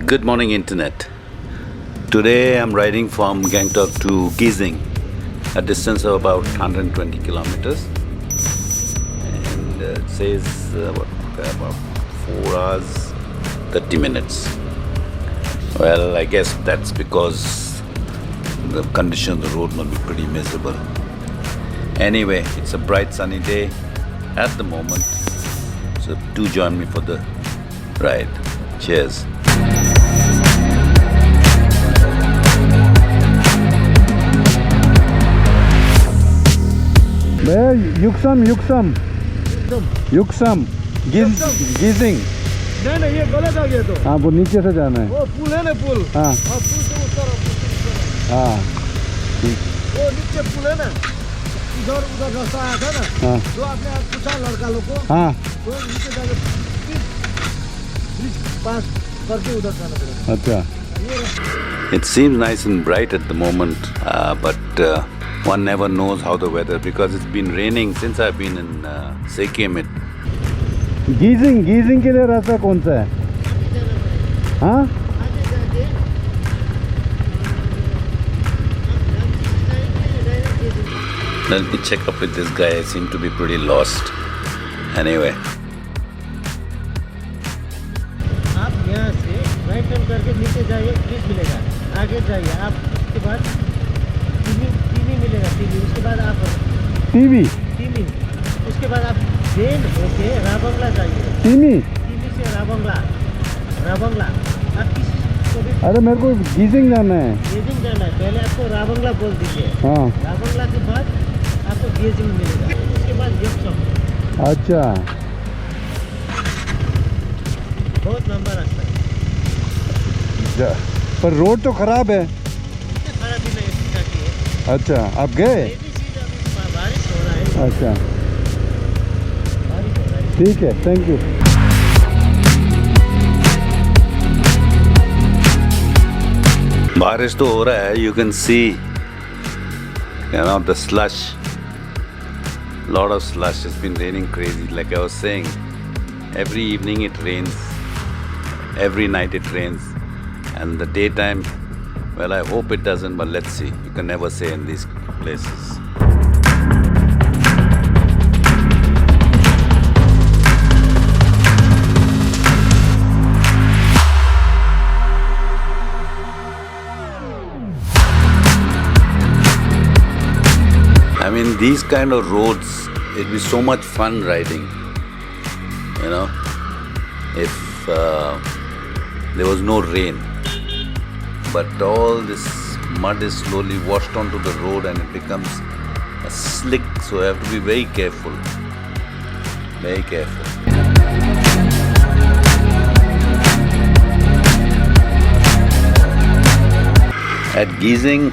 Good morning, Internet. Today I'm riding from Gangtok to Geyzing, a distance of about 120 kilometers. And it says about 4 hours, 30 minutes. Well, I guess that's because the condition of the road must be pretty miserable. Anyway, it's a bright sunny day at the moment. So do join me for the ride. Cheers. Where? Yuksam. Geyzing. नहीं ये गलत आ गया तो हाँ वो नीचे से जाना है वो पुल है ना पुल हाँ पुल से उस तरफ हाँ वो नीचे पुल है ना इधर उधर रास्ता आया था ना हाँ तो आपने आज पूछा लड़का लोग को हाँ तो नीचे जाके ब्रिज पास करके उधर जाना पड़ेगा अच्छा It seems nice and bright at the moment, but one never knows how the weather, because it's been raining since I've been in Sikkim. गीजिंग के लिए रास्ता कौन सा है हाँ Let me check up with this guy. I seem to be pretty lost. Anyway. आप यहाँ से राइट टर्न करके नीचे जाइए ब्रिज मिलेगा आगे जाइए आप उसके बाद टीवी मिलेगा टीवी उसके बाद आप टीवी उसके बाद आप ट्रेन होके राबंगला जाइए टीवी से राबंगला आप किसी को भी अरे मेरे को गीजिंग जाना है गेजिंग जाना है पहले आपको राबंगला बोल दीजिए हाँ राबंगला के बाद आपको गेजिंग मिलेगा उसके बाद युक्सम अच्छा बहुत लंबा रास्ता है पर रोड तो खराब है इतना खराब भी नहीं ठीक ठाक ही है अच्छा आप गए बारिश हो रहा है अच्छा ठीक है थैंक यू बारिश तो हो रहा है. You can see, the slush. Lot of slush. It's been raining crazy. Like I was saying, every evening it rains. Every night it rains. And the daytime, well, I hope it doesn't, but let's see. You can never say in these places. I mean, these kind of roads, it'd be so much fun riding, if there was no rain. But all this mud is slowly washed onto the road and it becomes a slick, so you have to be very careful. Very careful. At Geyzing,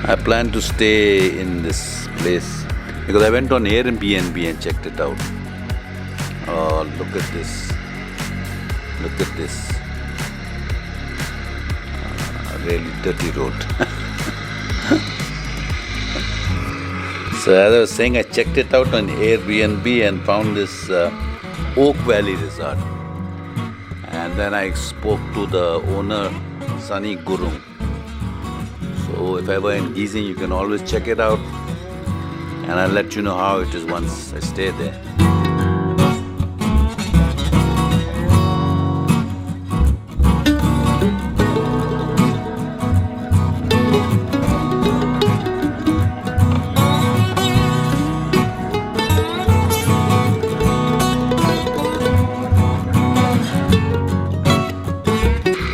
I plan to stay in this place because I went on Airbnb and checked it out. Oh, look at this. Look at this. Really dirty road. So as I was saying, I checked it out on Airbnb and found this Oak Valley Resort. And then I spoke to the owner, Sunny Gurung. So if ever in Geyzing, you can always check it out, and I'll let you know how it is once I stay there.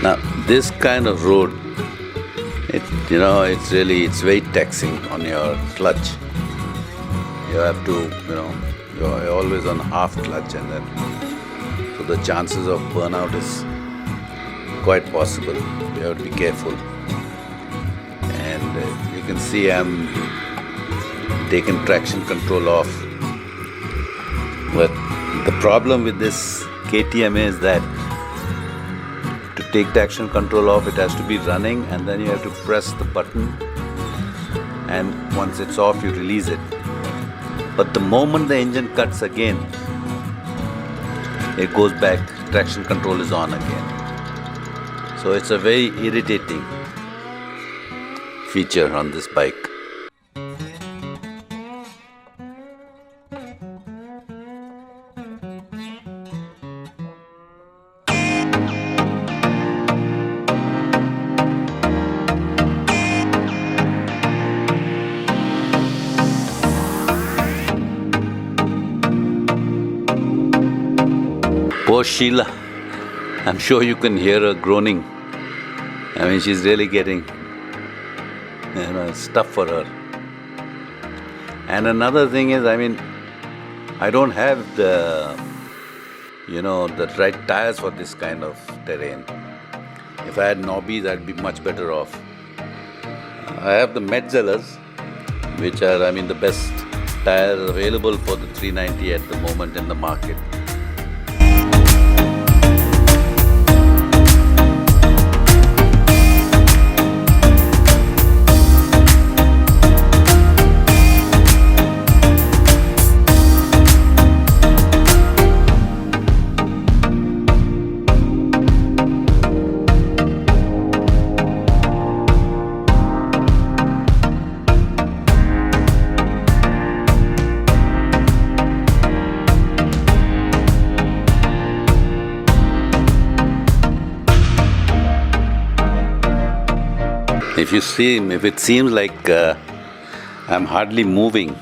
Now, this kind of road, it's very taxing on your clutch. You have to, you're always on half clutch, and then so the chances of burnout is quite possible. You have to be careful. And you can see I'm taking traction control off. But the problem with this KTM is that to take traction control off, it has to be running, and then you have to press the button, and once it's off, you release it. But the moment the engine cuts again, it goes back, traction control is on again. So it's a very irritating feature on this bike. Poor Sheila, I'm sure you can hear her groaning. I mean, she's really getting, it's tough for her. And another thing is, I mean, I don't have the right tires for this kind of terrain. If I had knobbies, I'd be much better off. I have the Metzeller's, which are, the best tires available for the 390 at the moment in the market. If it seems like I'm hardly moving,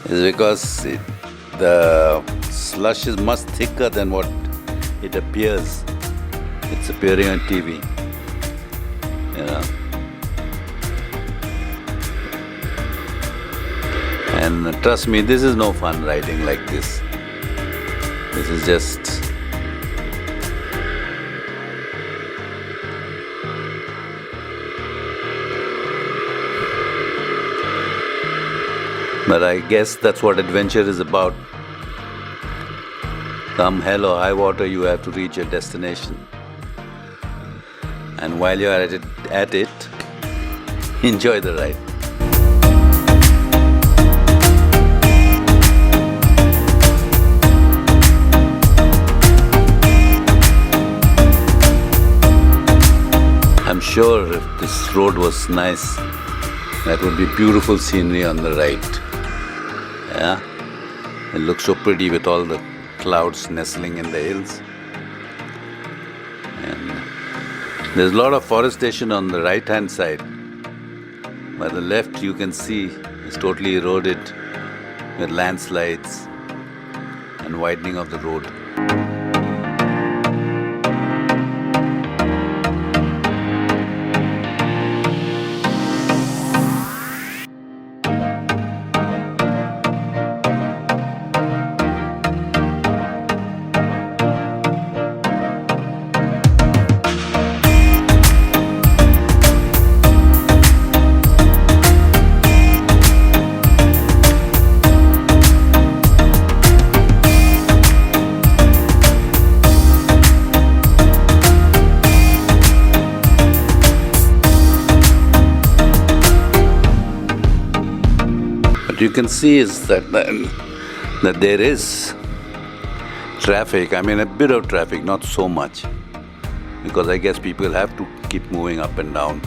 it's because the slush is much thicker than what it appears. It's appearing on TV. And trust me, this is no fun riding like this. This is just... But I guess that's what adventure is about. Come hell or high water, you have to reach your destination. And while you're at it, enjoy the ride. I'm sure if this road was nice, that would be beautiful scenery on the right. Yeah, it looks so pretty with all the clouds nestling in the hills. And there's a lot of forestation on the right hand side. By the left you can see it's totally eroded with landslides and widening of the road. You can see is that there is traffic. A bit of traffic, not so much, because I guess people have to keep moving up and down.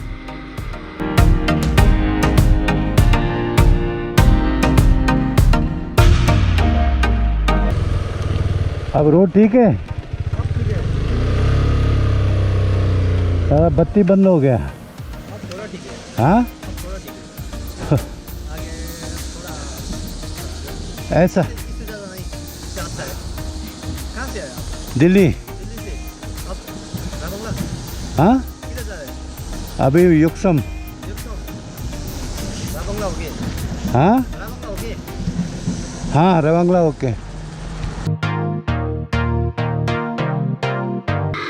अब road ठीक है? सारा बत्ती बंद हो गया। थोड़ा ठीक है। हाँ? थोड़ा ठीक है। ऐसा इससे ज़्यादा नहीं जाता है। कहाँ से आए आप? दिल्ली। दिल्ली से। अब रामबंगला? हाँ? किधर जा रहे हैं? अभी युक्सम। युक्सम? रामबंगला हो गए? हाँ? रामबंगला हो गए? हाँ, रवांगला okay.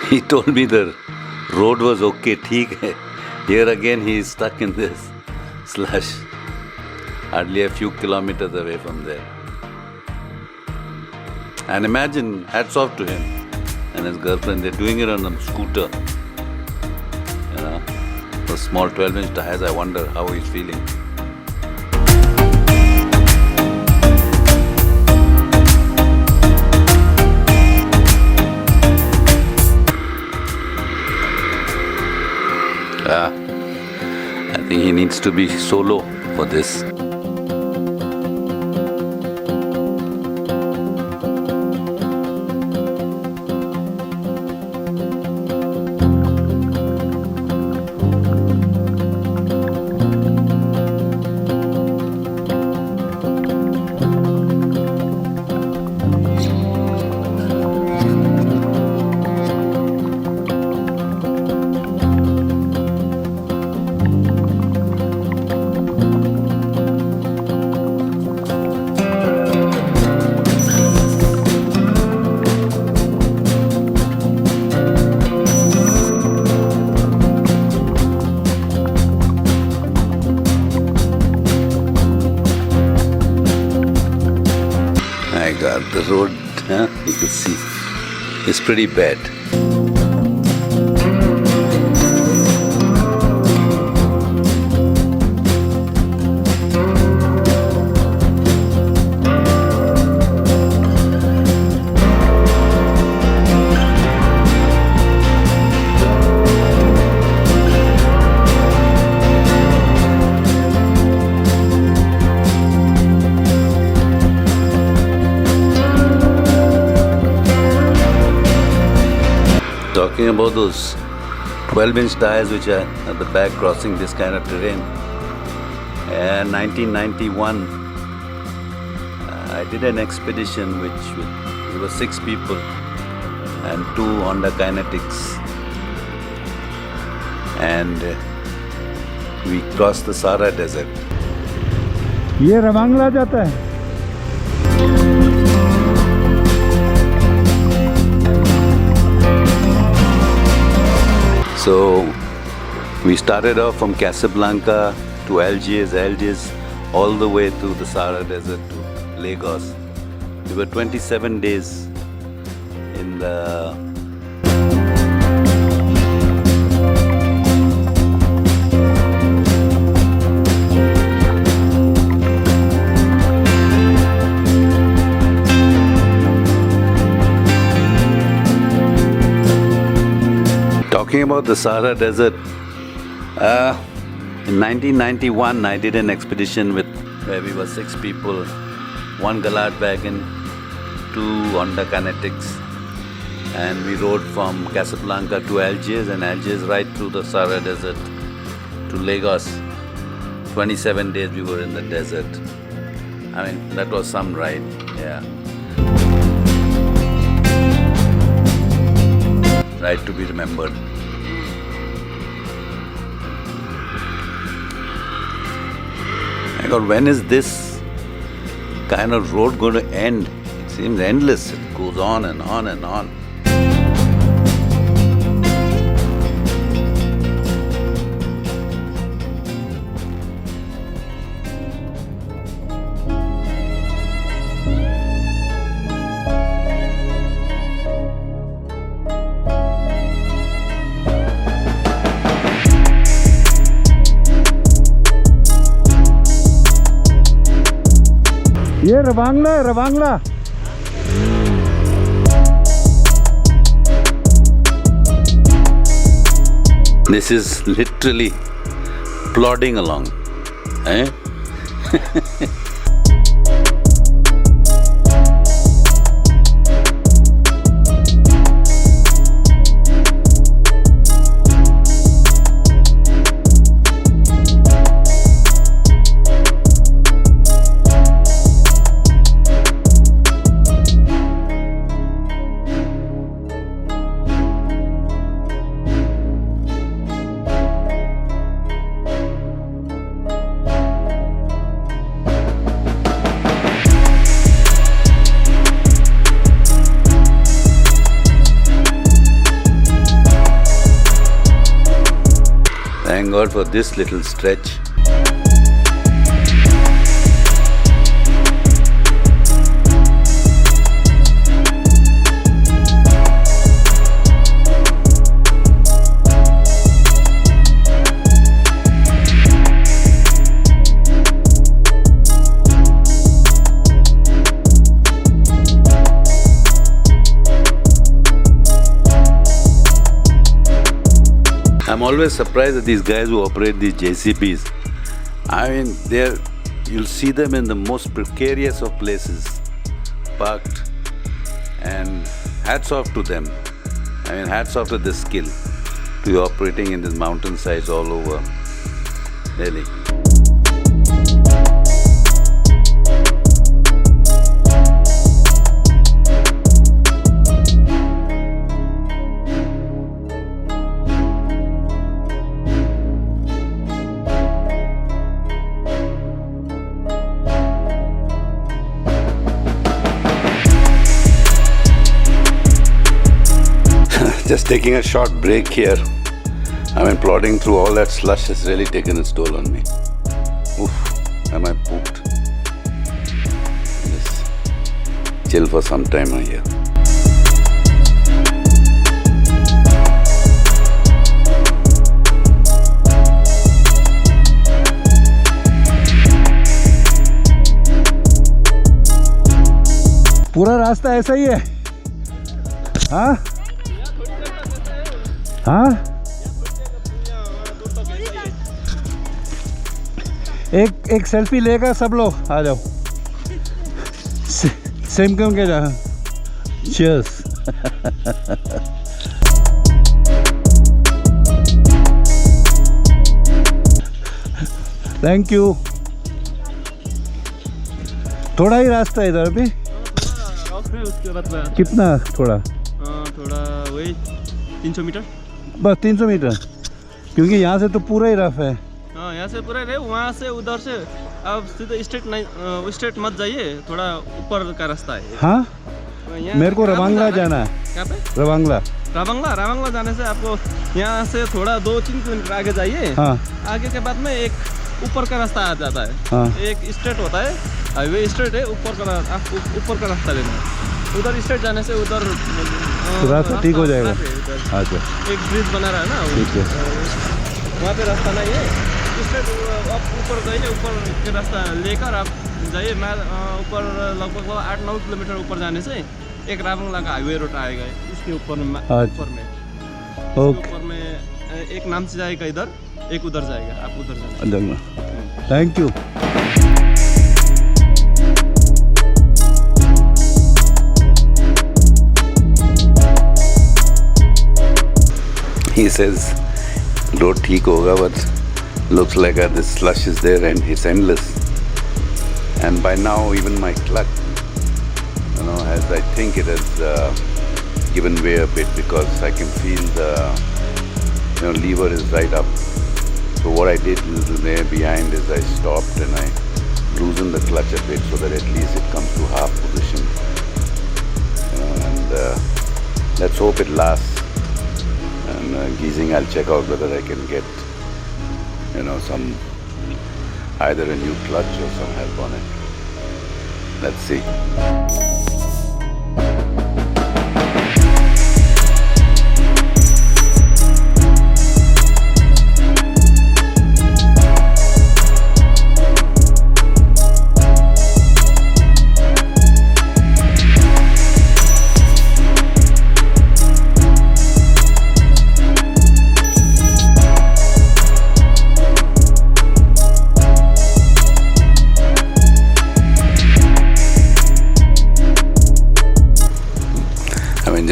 He told me the road was okay, ठीक है. Here again he is stuck in this slush, hardly a few kilometers away from there. And imagine, hats off to him and his girlfriend, they're doing it on a scooter. Those small 12-inch tires, I wonder how he's feeling. think he needs to be solo for this. My God, the road, you could see, is pretty bad. Talking about those 12-inch tires which are at the back crossing this kind of terrain. 1991, I did an expedition we were 6 people and 2 Honda Kinetics, and we crossed the Sahara Desert. ये रवांगला जाता है. So we started off from Casablanca to Algiers, all the way through the Sahara Desert to Lagos. We were 27 days in the Talking about the Sahara Desert, in 1991 I did an expedition where we were 6 people, 1 Galard wagon, 2 Honda Kinetics, and we rode from Casablanca to Algiers, and Algiers right through the Sahara Desert to Lagos. 27 days we were in the desert. I mean, that was some ride, yeah. Ride to be remembered. My God, when is this kind of road going to end? It seems endless. It goes on and on and on. ये रवांगला है, रवांगला. This is literally plodding along. Eh? Thank God for this little stretch. I'm always surprised at these guys who operate these JCBs. I mean, you'll see them in the most precarious of places, parked, and hats off to them. I mean, hats off to the skill to be operating in these mountainsides all over Delhi. Just taking a short break here. I mean, plodding through all that slush has really taken its toll on me. Oof, am I pooped? Just chill for some time here. पूरा रास्ता ऐसा ही है? हाँ हाँ, एक selfie लेकर सब लोग आ जाओ। सेम क्यों के जा। चीयर्स। Thank you. थोड़ा ही रास्ता है इधर भी। कितना थोड़ा? थोड़ा वही 300 मीटर, बस 300 मीटर, क्योंकि यहाँ से तो पूरा ही रफ है। हाँ, यहाँ से पूरा रहे, वहाँ से उधर से अब सीधे स्ट्रेट नहीं, स्ट्रेट मत जाइए, थोड़ा ऊपर का रास्ता है। हाँ, मेरे को रवांगला जाना है। क्या पे? रवांगला जाने से आपको यहाँ से थोड़ा 2-3 किलोमीटर आगे जाइए। हाँ, आगे के बाद में एक ऊपर का रास्ता आ जाता है। हाँ, एक स्ट्रेट होता है, हाईवे स्ट्रेट है, ऊपर का रास्ता लेना है। उधर स्ट्रेट जाने से उधर तो रास्ता ठीक हो जाएगा। अच्छा, एक ब्रिज बना रहा है ना, ठीक है। वहाँ पे रास्ता नहीं है, स्ट्रेट आप ऊपर जाइए, ऊपर के रास्ता लेकर आप जाइए। मैं ऊपर लगभग 8-9 किलोमीटर ऊपर जाने से एक रावंगला का हाईवे रोड आएगा, इसके ऊपर में ऊपर में एक नाम से जाएगा इधर, एक उधर जाएगा, आप उधर जाना। Thank you. He says, road ठीक होगा, but looks like this slush is there and it's endless. And by now, even my clutch, as I think it has given way a bit because I can feel the lever is right up. So what I did a little there behind is I stopped and I loosened the clutch a bit so that at least it comes to half position. And let's hope it lasts. And Geyzing, I'll check out whether I can get, some either a new clutch or some help on it. Let's see.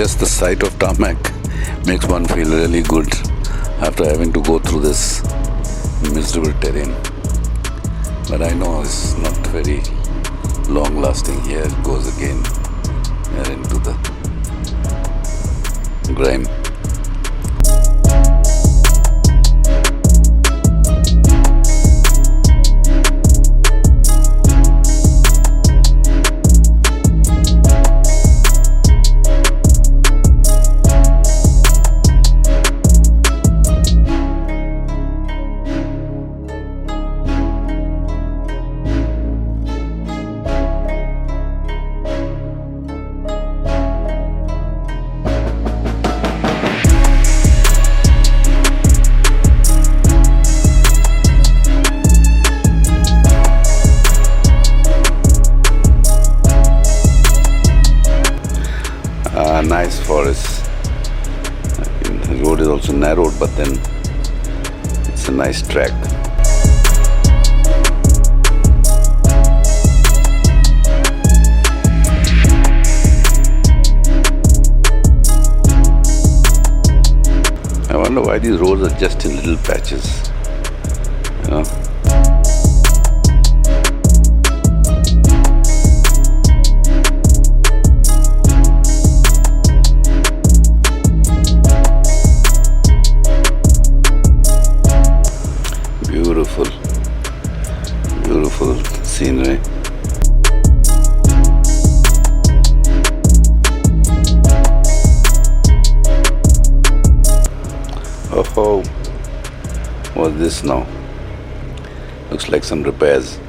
Just the sight of tarmac makes one feel really good after having to go through this miserable terrain. But I know it's not very long lasting. Here it goes again, here into the grime. Nice forest. The road is also narrowed, but then It's a nice track. I wonder why these roads are just in little patches, you know. Beautiful, beautiful scenery. Oh, what's this now? Looks like some repairs.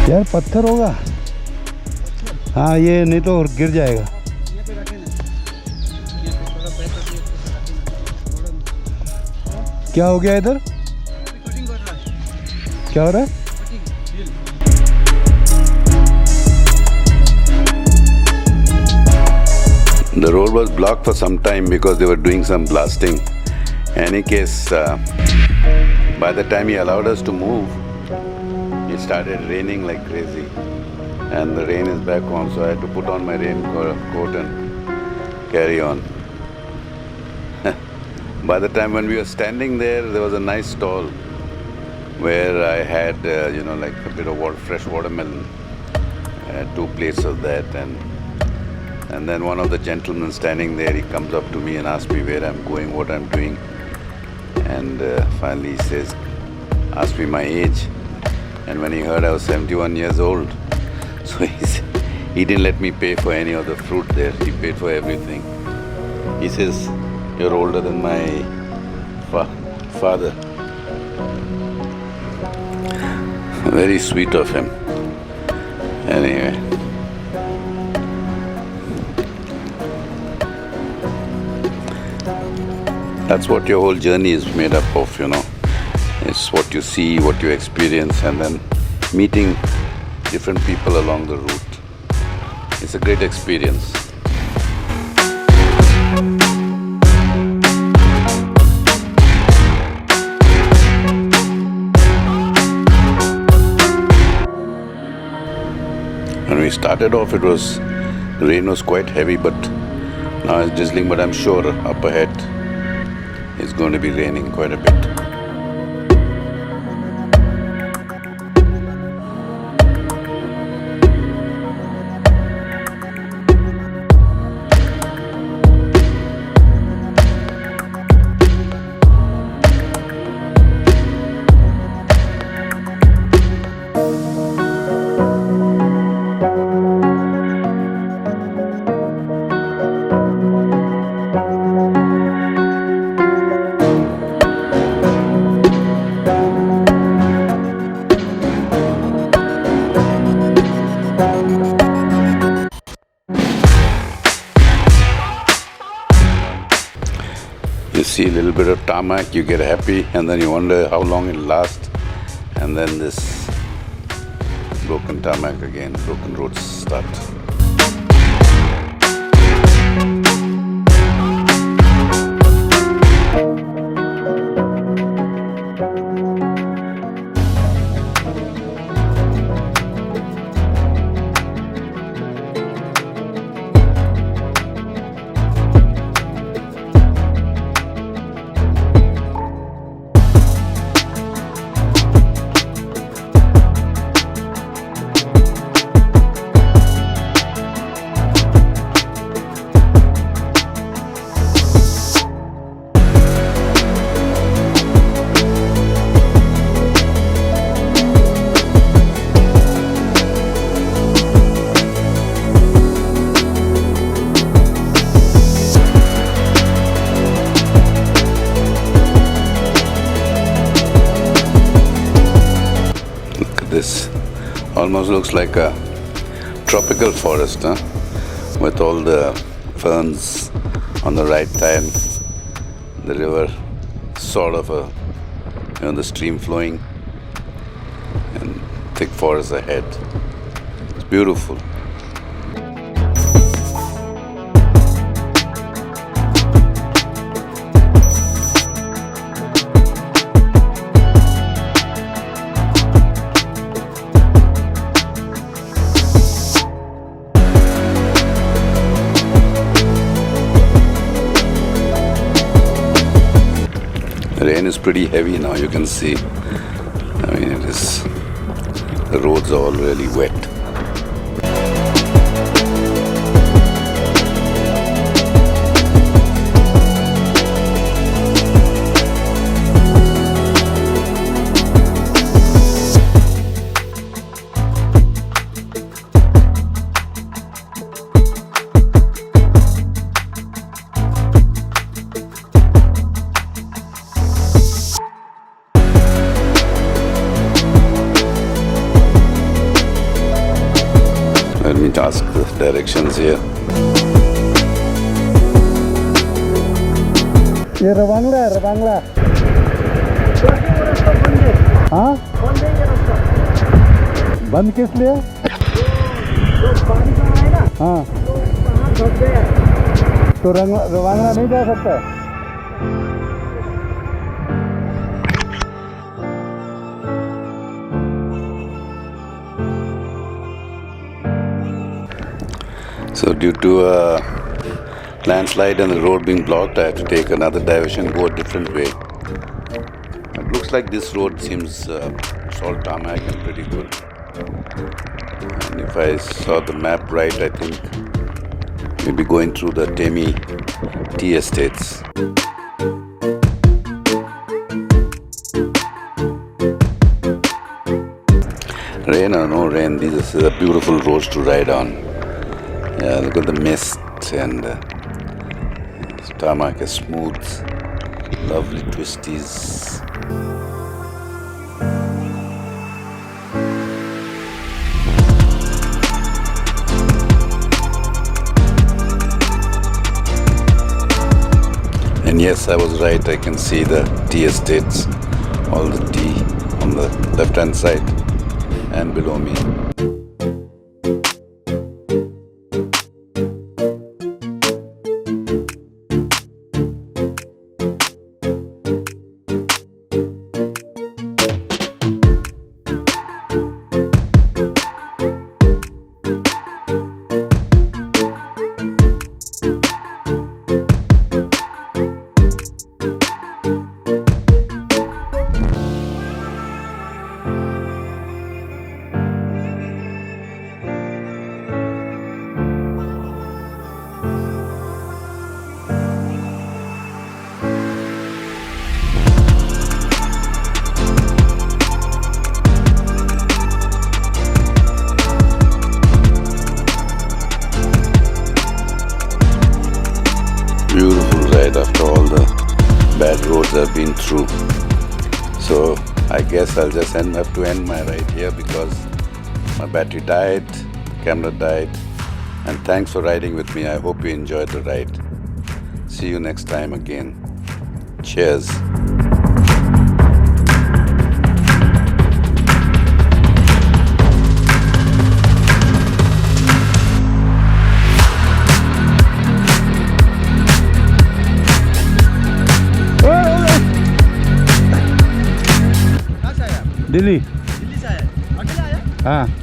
यार पत्थर होगा। हाँ ये नहीं तो गिर जाएगा। क्या हो गया इधर? क्या हो रहा है? The road was blocked for some time because they were doing some blasting. In any case, by the time he allowed us to move, it started raining like crazy. And the rain is back on, so I had to put on my raincoat and carry on. By the time when we were standing there was a nice stall where I had, like a bit of fresh watermelon. I had 2 plates of that, and then one of the gentlemen standing there, he comes up to me and asks me where I'm going, what I'm doing. And finally he says, asked me my age. And when he heard I was 71 years old, so he didn't let me pay for any of the fruit there. He paid for everything. He says, you're older than my father. Very sweet of him. Anyway. That's what your whole journey is made up of, you know. It's what you see, what you experience, and then meeting different people along the route. It's a great experience. When we started off, the rain was quite heavy, but now it's drizzling, but I'm sure up ahead it's going to be raining quite a bit. You see a little bit of tarmac, you get happy, and then you wonder how long it'll last. And then this broken tarmac again, broken roads start. This almost looks like a tropical forest, huh? With all the ferns on the right hand, the river, sort of the stream flowing, and thick forest ahead. It's Beautiful. Rain is pretty heavy now, you can see. I mean, it is, the roads are all really wet. Let me ask the directions here. ये रवांगला है, रवांगला। हाँ? बंद किस लिए? जो पानी का है ना, हाँ। तो वहाँ दब गया है। तो रवांगला नहीं जा सकता? So due to a landslide and the road being blocked, I have to take another diversion, go a different way. It looks like this road seems salt tarmac and pretty good. And if I saw the map right, I think we'll be going through the Temi tea estates. Rain or no rain, these are beautiful roads to ride on. Yeah, look at the mist and the tarmac is smooth, lovely twisties. And yes, I was right, I can see the tea estates, all the tea on the left hand side and below me. Beautiful ride after all the bad roads I've been through. So I guess I'll just have to end my ride here because my battery died, camera died, and thanks for riding with me. I hope you enjoyed the ride. See you next time again. Cheers. Delhi. Delhi से आया, अकेले आया? हाँ।